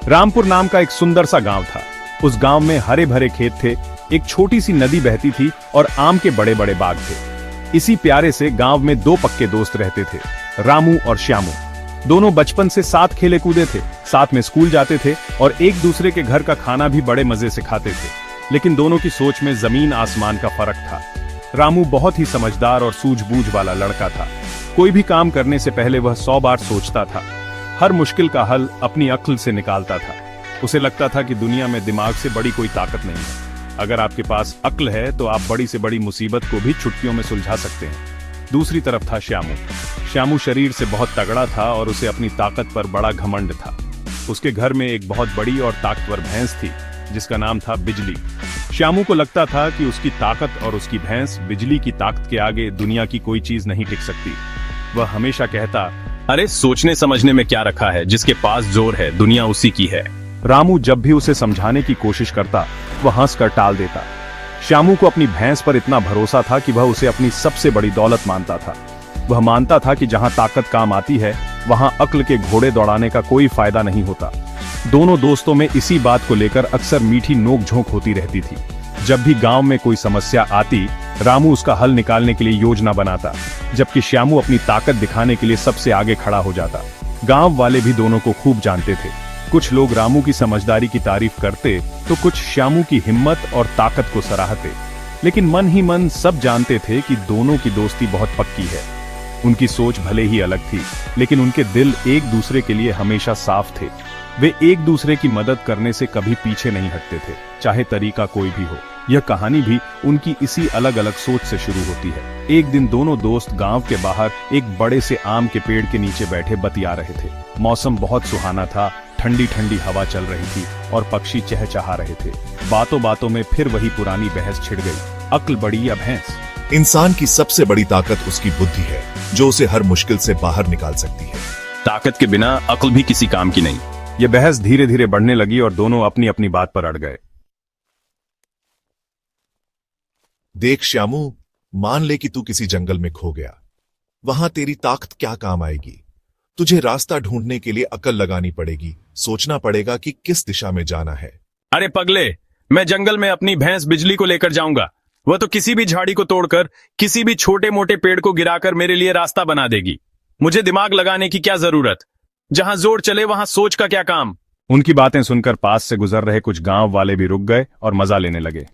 रामपुर नाम का एक सुंदर सा गांव था। उस गांव में हरे भरे खेत थे, एक छोटी सी नदी बहती थी और आम के बड़े बड़े बाग थे। इसी प्यारे से गांव में दो पक्के दोस्त रहते थे, रामू और श्यामू। दोनों बचपन से साथ खेले कूदे थे, साथ में स्कूल जाते थे और एक दूसरे के घर का खाना भी बड़े मजे से खाते थे। लेकिन दोनों की सोच में जमीन आसमान का फर्क था। रामू बहुत ही समझदार और सूझबूझ वाला लड़का था। कोई भी काम करने से पहले वह 100 बार सोचता था। हर मुश्किल का हल अपनी अक्ल से निकालता था। उसे लगता था कि दुनिया में दिमाग से बड़ी कोई ताकत नहीं है। अगर आपके पास अक्ल है तो आप बड़ी से बड़ी मुसीबत को भी चुटकियों में सुलझा सकते हैं। दूसरी तरफ था श्यामू। श्यामू शरीर से बहुत तगड़ा था और उसे अपनी ताकत पर बड़ा घमंड था। उसके घर में एक बहुत बड़ी और ताकतवर भैंस थी जिसका नाम था बिजली। श्यामू को लगता था कि उसकी ताकत और उसकी भैंस बिजली की ताकत के आगे दुनिया की कोई चीज नहीं टिक सकती। वह हमेशा कहता, अरे सोचने समझने में क्या रखा है, जिसके पास जोर है दुनिया उसी की है। रामू जब भी उसे समझाने की कोशिश करता वह हंसकर टाल देता। श्यामू को अपनी भैंस पर इतना भरोसा था कि वह उसे अपनी सबसे बड़ी दौलत मानता था। वह मानता था कि जहां ताकत काम आती है वहां अक्ल के घोड़े दौड़ाने का कोई फायदा नहीं होता। दोनों दोस्तों में इसी बात को लेकर अक्सर मीठी नोक-झोंक होती रहती थी। जब भी गांव में कोई समस्या आती, रामू उसका हल निकालने के लिए योजना बनाता, जबकि श्यामू अपनी ताकत दिखाने के लिए सबसे आगे खड़ा हो जाता। गांव वाले भी दोनों को खूब जानते थे। कुछ लोग रामू की समझदारी की तारीफ करते तो कुछ श्यामू की हिम्मत और ताकत को सराहते। लेकिन मन ही मन सब जानते थे कि दोनों की दोस्ती बहुत पक्की है। उनकी सोच भले ही अलग थी, लेकिन उनके दिल एक दूसरे के लिए हमेशा साफ थे। वे एक दूसरे की मदद करने से कभी पीछे नहीं हटते थे, चाहे तरीका कोई भी हो। यह कहानी भी उनकी इसी अलग अलग सोच से शुरू होती है। एक दिन दोनों दोस्त गांव के बाहर एक बड़े से आम के पेड़ के नीचे बैठे बतिया रहे थे। मौसम बहुत सुहाना था, ठंडी ठंडी हवा चल रही थी और पक्षी चहचहा रहे थे। बातों बातों में फिर वही पुरानी बहस छिड़ गई, अक्ल बड़ी या भैंस। इंसान की सबसे बड़ी ताकत उसकी बुद्धि है, जो उसे हर मुश्किल से बाहर निकाल सकती है। ताकत के बिना अक्ल भी किसी काम की नहीं। यह बहस धीरे धीरे बढ़ने लगी और दोनों अपनी अपनी बात पर अड़ गए। देख श्यामू, मान ले कि तू किसी जंगल में खो गया। वहां तेरी ताकत क्या काम आएगी? तुझे रास्ता ढूंढने के लिए अकल लगानी पड़ेगी, सोचना पड़ेगा कि किस दिशा में जाना है। अरे पगले, मैं जंगल में अपनी भैंस बिजली को लेकर जाऊंगा। वह तो किसी भी झाड़ी को तोड़कर, किसी भी छोटे मोटे पेड़ को गिराकर मेरे लिए रास्ता बना देगी। मुझे दिमाग लगाने की क्या जरूरत? जहां जोर चले वहां सोच का क्या काम? उनकी बातें सुनकर पास से गुजर रहे कुछ गांव वाले भी रुक गए और मजा लेने लगे।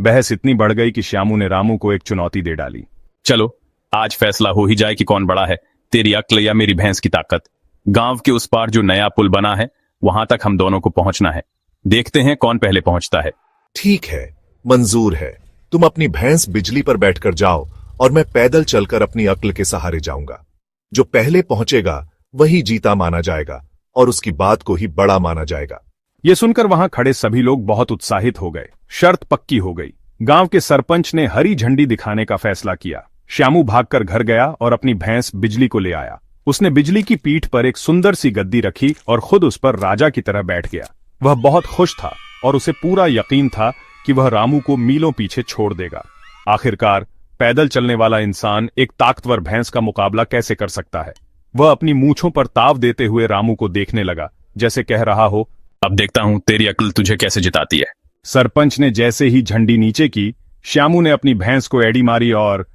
बहस इतनी बढ़ गई कि श्यामू ने रामू को एक चुनौती दे डाली। चलो आज फैसला हो ही जाए कि कौन बड़ा है, तेरी अक्ल या मेरी भैंस की ताकत। गांव के उस पार जो नया पुल बना है वहां तक हम दोनों को पहुंचना है। देखते हैं कौन पहले पहुंचता है। ठीक है, मंजूर है। तुम अपनी भैंस बिजली पर बैठकर जाओ और मैं पैदल चलकर अपनी अक्ल के सहारे जाऊंगा। जो पहले पहुंचेगा वही जीता माना जाएगा और उसकी बात को ही बड़ा माना जाएगा। ये सुनकर वहां खड़े सभी लोग बहुत उत्साहित हो गए। शर्त पक्की हो गई। गांव के सरपंच ने हरी झंडी दिखाने का फैसला किया। श्यामू भागकर घर गया और अपनी भैंस बिजली को ले आया। उसने बिजली की पीठ पर एक सुंदर सी गद्दी रखी और खुद उस पर राजा की तरह बैठ गया। वह बहुत खुश था और उसे पूरा यकीन था कि वह रामू को मीलों पीछे छोड़ देगा। आखिरकार पैदल चलने वाला इंसान एक ताकतवर भैंस का मुकाबला कैसे कर सकता है? वह अपनी मूंछों पर ताव देते हुए रामू को देखने लगा, जैसे कह रहा हो, अब देखता हूं तेरी अक्ल तुझे कैसे जिताती है। सरपंच ने जैसे ही झंडी नीचे की, श्यामू ने अपनी भैंस को एड़ी मारी और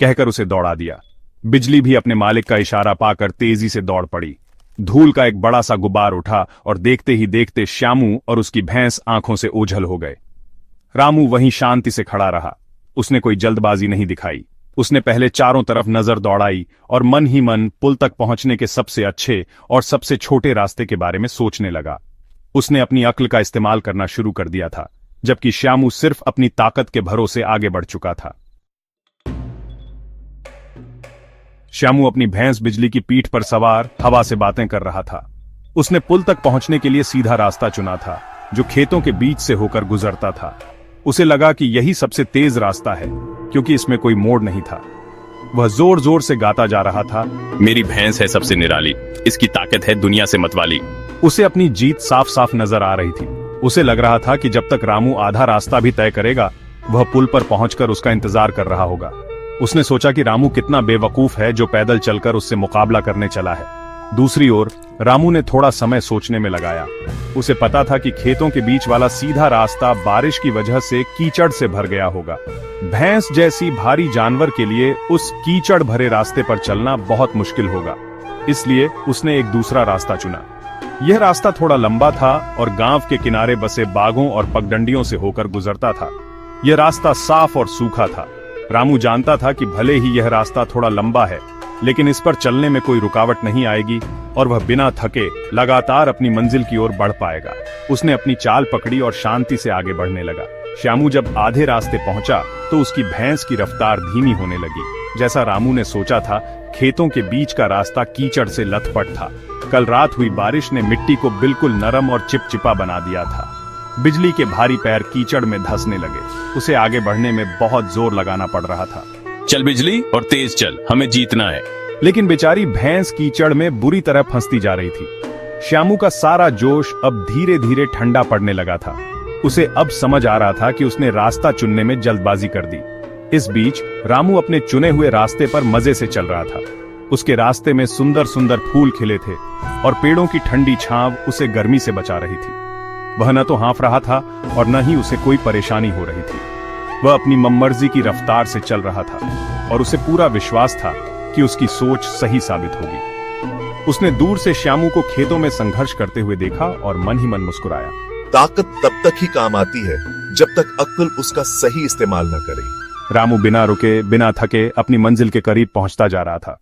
कहकर उसे दौड़ा दिया। बिजली भी अपने मालिक का इशारा पाकर तेजी से दौड़ पड़ी। धूल का एक बड़ा सा गुब्बार उठा और देखते ही देखते श्यामू और उसकी भैंस आंखों से ओझल हो गए। रामू वहीं शांति से खड़ा रहा। उसने कोई जल्दबाजी नहीं दिखाई। उसने पहले चारों तरफ नजर दौड़ाई और मन ही मन पुल तक पहुंचने के सबसे अच्छे और सबसे छोटे रास्ते के बारे में सोचने लगा। उसने अपनी अक्ल का इस्तेमाल करना शुरू कर दिया था, जबकि श्यामू सिर्फ अपनी ताकत के भरोसे आगे बढ़ चुका था। श्यामू अपनी भैंस बिजली की पीठ पर सवार हवा से बातें कर रहा था। उसने पुल तक पहुंचने के लिए सीधा रास्ता चुना था, जो खेतों के बीच से होकर गुजरता था। उसे लगा कि यही सबसे तेज रास्ता है, क्योंकि इसमें कोई मोड़ नहीं था। वह जोर जोर से गाता जा रहा था, मेरी भैंस है सबसे निराली, इसकी ताकत है दुनिया से मतवाली। उसे अपनी जीत साफ साफ नजर आ रही थी। उसे लग रहा था कि जब तक रामू आधा रास्ता भी तय करेगा, वह पुल पर पहुंचकर उसका इंतजार कर रहा होगा। उसने सोचा कि रामू कितना बेवकूफ है जो पैदल चलकर उससे मुकाबला करने चला है। दूसरी ओर रामू ने थोड़ा समय सोचने में लगाया। उसे पता था कि खेतों के बीच वाला सीधा रास्ता बारिश की वजह से कीचड़ से भर गया होगा। भैंस जैसी भारी जानवर के लिए उस कीचड़ भरे रास्ते पर चलना बहुत मुश्किल होगा, इसलिए उसने एक दूसरा रास्ता चुना। यह रास्ता थोड़ा लंबा था और गांव के किनारे बसे बागों और पगडंडियों से होकर गुजरता था। यह रास्ता साफ और सूखा था। रामू जानता था कि भले ही यह रास्ता थोड़ा लंबा है, लेकिन इस पर चलने में कोई रुकावट नहीं आएगी और वह बिना थके लगातार अपनी मंजिल की ओर बढ़ पाएगा। उसने अपनी चाल पकड़ी और शांति से आगे बढ़ने लगा। श्यामू जब आधे रास्ते पहुंचा तो उसकी भैंस की रफ्तार धीमी होने लगी। जैसा रामू ने सोचा था, खेतों के बीच का रास्ता कीचड़ से लथपथ था। कल रात हुई बारिश ने मिट्टी को बिल्कुल नरम और चिपचिपा बना दिया था। बिजली के भारी पैर कीचड़ में धंसने लगे। उसे आगे बढ़ने में बहुत जोर लगाना पड़ रहा था। चल बिजली, और तेज चल, हमें जीतना है। लेकिन बेचारी भैंस कीचड़ में बुरी तरह फंसती जा रही थी। श्यामू का सारा जोश अब धीरे धीरे ठंडा पड़ने लगा था। उसे अब समझ आ रहा था कि उसने रास्ता चुनने में जल्दबाजी कर दी। इस बीच रामू अपने चुने हुए रास्ते पर मजे से चल रहा था। उसके रास्ते में सुंदर सुंदर फूल खिले थे और पेड़ों की ठंडी छांव उसे गर्मी से बचा रही थी। वह न तो हाँफ रहा था और न ही उसे कोई परेशानी हो रही थी। वह अपनी मनमर्जी की रफ्तार से चल रहा था और उसे पूरा विश्वास था कि उसकी सोच सही साबित होगी। उसने दूर से श्यामू को खेतों में संघर्ष करते हुए देखा और मन ही मन मुस्कुराया। ताकत तब तक ही काम आती है जब तक अक्ल उसका सही इस्तेमाल न करे। रामू बिना रुके बिना थके अपनी मंजिल के करीब पहुंचता जा रहा था।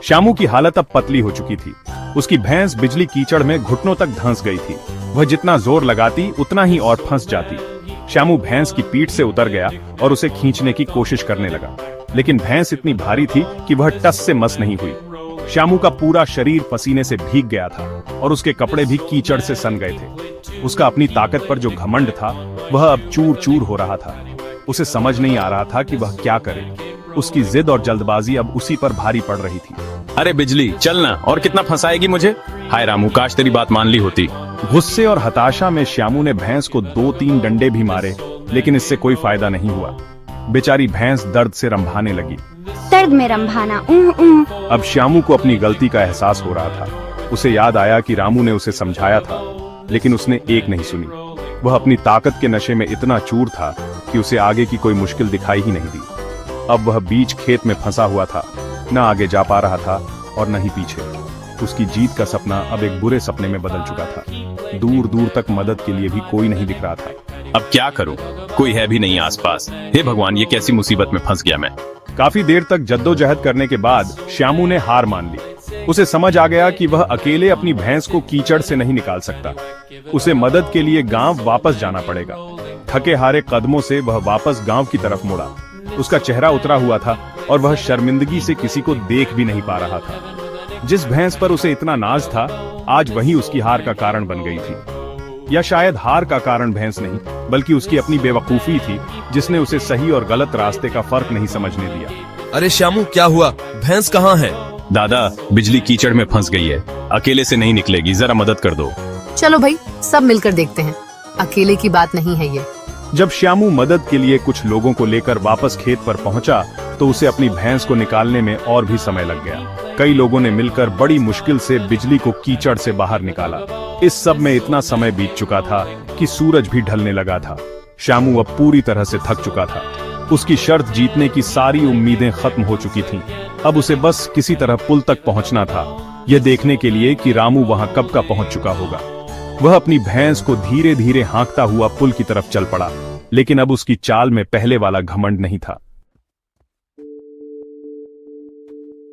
श्यामू की हालत अब पतली हो चुकी थी। उसकी भैंस बिजली कीचड़ में घुटनों तक धंस गई थी। वह जितना जोर लगाती उतना ही और फंस जाती। श्यामू भैंस की पीठ से उतर गया और उसे खींचने की कोशिश करने लगा, लेकिन भैंस इतनी भारी थी कि वह टस से मस नहीं हुई। श्यामू का पूरा शरीर पसीने से भीग गया था और उसके कपड़े भी कीचड़ से सन गए थे। उसका अपनी ताकत पर जो घमंड था वह अब चूर चूर हो रहा था। उसे समझ नहीं आ रहा था कि वह क्या करे। उसकी जिद और जल्दबाजी अब उसी पर भारी पड़ रही थी। अरे बिजली, चलना, और कितना फंसाएगी मुझे? हाय रामू, काश तेरी बात मान ली होती। गुस्से और हताशा में श्यामू ने भैंस को 2-3 डंडे भी मारे, लेकिन इससे कोई फायदा नहीं हुआ। बेचारी भैंस दर्द से रंभाने लगी। दर्द में रंभाना। अब श्यामू को अपनी गलती का एहसास हो रहा था। उसे याद आया कि रामू ने उसे समझाया था, लेकिन उसने एक नहीं सुनी। वह अपनी ताकत के नशे में इतना चूर था कि उसे आगे की कोई मुश्किल दिखाई ही नहीं दी। अब वह बीच खेत में फंसा हुआ था, न आगे जा पा रहा था और न ही पीछे। उसकी जीत का सपना अब एक बुरे सपने में बदल चुका था। दूर दूर तक मदद के लिए भी कोई नहीं दिख रहा था। अब क्या करूं? कोई है भी नहीं आसपास। हे भगवान, ये कैसी मुसीबत में फंस गया मैं। काफी देर तक जद्दोजहद करने के बाद श्यामू ने हार मान ली। उसे समझ आ गया कि वह अकेले अपनी भैंस को कीचड़ से नहीं निकाल सकता। उसे मदद के लिए गांव वापस जाना पड़ेगा। थके हारे कदमों से वह वापस गांव की तरफ मुड़ा। उसका चेहरा उतरा हुआ था और वह शर्मिंदगी से किसी को देख भी नहीं पा रहा था। जिस भैंस पर उसे इतना नाज था, आज वही उसकी हार का कारण बन गई थी। या शायद हार का कारण भैंस नहीं, बल्कि उसकी अपनी बेवकूफी थी, जिसने उसे सही और गलत रास्ते का फर्क नहीं समझने दिया। अरे श्यामू, क्या हुआ? भैंस कहाँ है? दादा, बिजली कीचड़ में फंस गई है, अकेले से नहीं निकलेगी, जरा मदद कर दो। चलो भाई, सब मिलकर देखते हैं। अकेले की बात नहीं है ये। जब श्यामू मदद के लिए कुछ लोगों को लेकर वापस खेत पर पहुंचा, तो उसे अपनी भैंस को निकालने में और भी समय लग गया। कई लोगों ने मिलकर बड़ी मुश्किल से बिजली को कीचड़ से बाहर निकाला। इस सब में इतना समय बीत चुका था कि सूरज भी ढलने लगा था। श्यामू अब पूरी तरह से थक चुका था। उसकी शर्त जीतने की सारी उम्मीदें खत्म हो चुकी थीं। अब उसे बस किसी तरह पुल तक पहुंचना था, यह देखने के लिए कि रामू वहां कब का पहुंच चुका होगा। वह अपनी भैंस को धीरे धीरे हाँकता हुआ पुल की तरफ चल पड़ा, लेकिन अब उसकी चाल में पहले वाला घमंड नहीं था।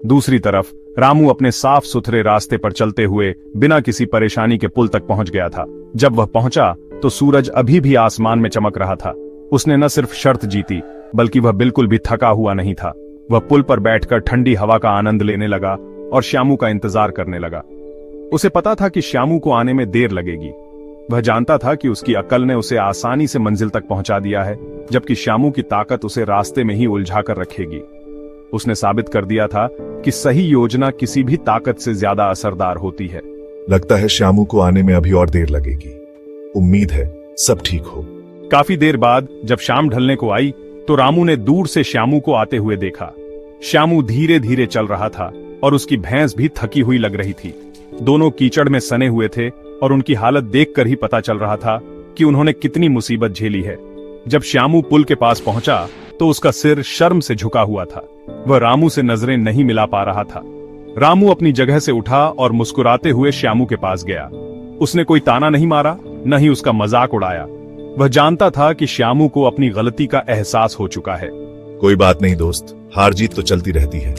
दूसरी तरफ रामू अपने साफ सुथरे रास्ते पर चलते हुए बिना किसी परेशानी के पुल तक पहुंच गया था। जब वह पहुंचा तो सूरज अभी भी आसमान में चमक रहा था। उसने न सिर्फ शर्त जीती, बल्कि वह बिल्कुल भी थका हुआ नहीं था। वह पुल पर बैठकर ठंडी हवा का आनंद लेने लगा और श्यामू का इंतजार करने लगा। उसे पता था कि श्यामू को आने में देर लगेगी। वह जानता था कि उसकी अक्ल ने उसे आसानी से मंजिल तक पहुंचा दिया है, जबकि श्यामू की ताकत उसे रास्ते में ही उलझा कर रखेगी। उसने साबित कर दिया था कि सही योजना किसी भी ताकत से ज्यादा असरदार होती है। लगता है श्यामू को आने में अभी और देर लगेगी। उम्मीद है सब ठीक हो। काफी देर बाद जब शाम ढलने को आई तो रामू ने दूर से श्यामू को आते हुए देखा। श्यामू धीरे धीरे चल रहा था और उसकी भैंस भी थकी हुई लग रही थी। दोनों कीचड़ में सने हुए थे और उनकी हालत देखकर ही पता चल रहा था कि उन्होंने कितनी मुसीबत झेली है। जब श्यामू पुल के पास पहुंचा तो उसका सिर शर्म से झुका हुआ था। वह रामू से नजरें नहीं मिला पा रहा था। रामू अपनी जगह से उठा और मुस्कुराते हुए श्यामू के पास गया। उसने कोई ताना नहीं मारा, न ही उसका मजाक उड़ाया। वह जानता था कि श्यामू को अपनी गलती का एहसास हो चुका है। कोई बात नहीं दोस्त, हार जीत तो चलती रहती है।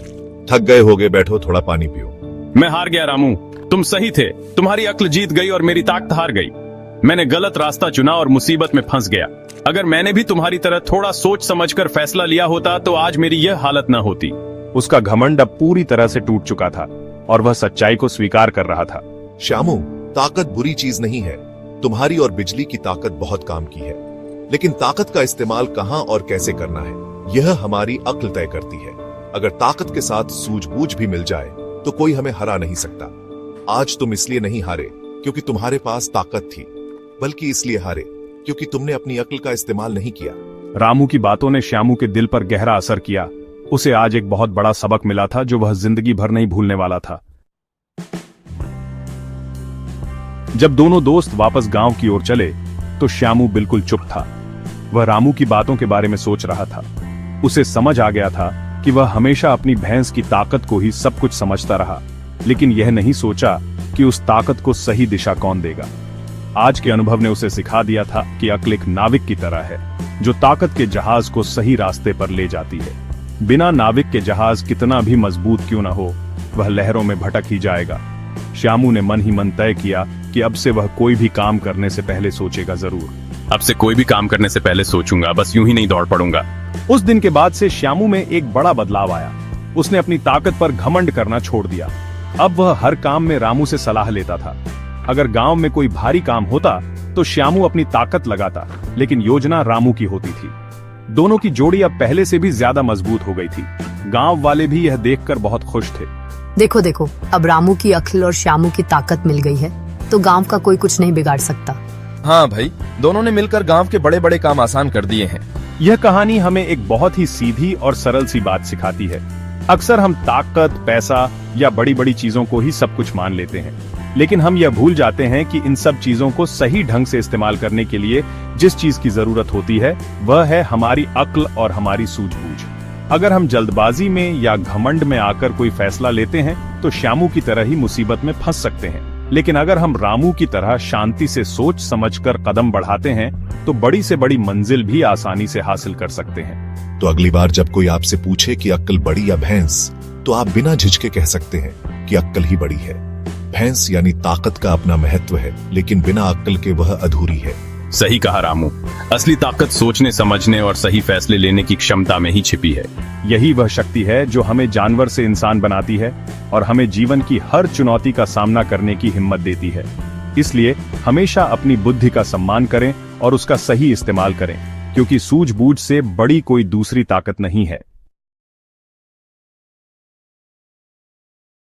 थक गए होगे, बैठो थोड़ा पानी पियो। मैं हार गया रामू, तुम सही थे। तुम्हारी अक्ल जीत गई और मेरी ताकत हार गई। मैंने गलत रास्ता चुना और मुसीबत में फंस गया। अगर मैंने भी तुम्हारी तरह थोड़ा सोच समझकर फैसला लिया होता तो आज मेरी यह हालत न होती। उसका घमंड अब पूरी तरह से टूट चुका था और वह सच्चाई को स्वीकार कर रहा था। श्यामू, ताकत बुरी चीज नहीं है। तुम्हारी और बिजली की ताकत बहुत काम की है, लेकिन ताकत का इस्तेमाल कहां और कैसे करना है यह हमारी अक्ल तय करती है। अगर ताकत के साथ सूझबूझ भी मिल जाए तो कोई हमें हरा नहीं सकता। आज तुम इसलिए नहीं हारे क्योंकि तुम्हारे पास ताकत थी, बल्कि इसलिए हारे क्योंकि तुमने अपनी अक्ल का इस्तेमाल नहीं किया। रामू की बातों ने श्यामू के दिल पर गहरा असर किया। उसे आज एक बहुत बड़ा सबक मिला था जो वह जिंदगी भर नहीं भूलने वाला था। जब दोनों दोस्त वापस गांव की ओर चले तो श्यामू बिल्कुल चुप था। वह रामू की बातों के बारे में सोच रहा था। उसे समझ आ गया था कि वह हमेशा अपनी भैंस की ताकत को ही सब कुछ समझता रहा, लेकिन यह नहीं सोचा कि उस ताकत को सही दिशा कौन देगा। आज के अनुभव ने उसे सिखा दिया था कि अक्ल एक नाविक की तरह है जो ताकत के जहाज को सही रास्ते पर ले जाती है। बिना नाविक के जहाज कितना भी मजबूत क्यों न हो, वह लहरों में भटक ही जाएगा। श्यामू ने मन ही मन तय किया कि अब से वह कोई भी काम करने से पहले सोचेगा जरूर। अब से कोई भी काम करने से पहले सोचूंगा, बस यूं ही नहीं दौड़ पड़ूंगा। उस दिन के बाद से श्यामू में एक बड़ा बदलाव आया। उसने अपनी ताकत पर घमंड करना छोड़ दिया। अब वह हर काम में रामू से सलाह लेता था। अगर गांव में कोई भारी काम होता तो श्यामू अपनी ताकत लगाता, लेकिन योजना रामू की होती थी। दोनों की जोड़ी अब पहले से भी ज्यादा मजबूत हो गई थी। गांव वाले भी यह देखकर बहुत खुश थे। देखो देखो, अब रामू की अक्ल और श्यामू की ताकत मिल गई है तो गांव का कोई कुछ नहीं बिगाड़ सकता। हाँ भाई, दोनों ने मिलकर गांव के बड़े बड़े काम आसान कर दिए हैं। यह कहानी हमें एक बहुत ही सीधी और सरल सी बात सिखाती है। अक्सर हम ताकत, पैसा या बड़ी बड़ी चीजों को ही सब कुछ मान लेते हैं, लेकिन हम यह भूल जाते हैं कि इन सब चीजों को सही ढंग से इस्तेमाल करने के लिए जिस चीज की जरूरत होती है वह है हमारी अक्ल और हमारी सूझबूझ। अगर हम जल्दबाजी में या घमंड में आकर कोई फैसला लेते हैं तो श्यामू की तरह ही मुसीबत में फंस सकते हैं, लेकिन अगर हम रामू की तरह शांति से सोच समझकर कदम बढ़ाते हैं तो बड़ी से बड़ी मंजिल भी आसानी से हासिल कर सकते हैं। तो अगली बार जब कोई आपसे पूछे कि अक्ल बड़ी या भैंस, तो आप बिना झिझके कह सकते हैं कि अक्ल ही बड़ी है। भैंस यानी ताकत का अपना महत्व है, लेकिन बिना अक्ल के वह अधूरी है। सही कहा रामू, असली ताकत सोचने समझने और सही फैसले लेने की क्षमता में ही छिपी है। यही वह शक्ति है जो हमें जानवर से इंसान बनाती है और हमें जीवन की हर चुनौती का सामना करने की हिम्मत देती है। इसलिए हमेशा अपनी बुद्धि का सम्मान करें और उसका सही इस्तेमाल करें, क्योंकि सूझबूझ से बड़ी कोई दूसरी ताकत नहीं है।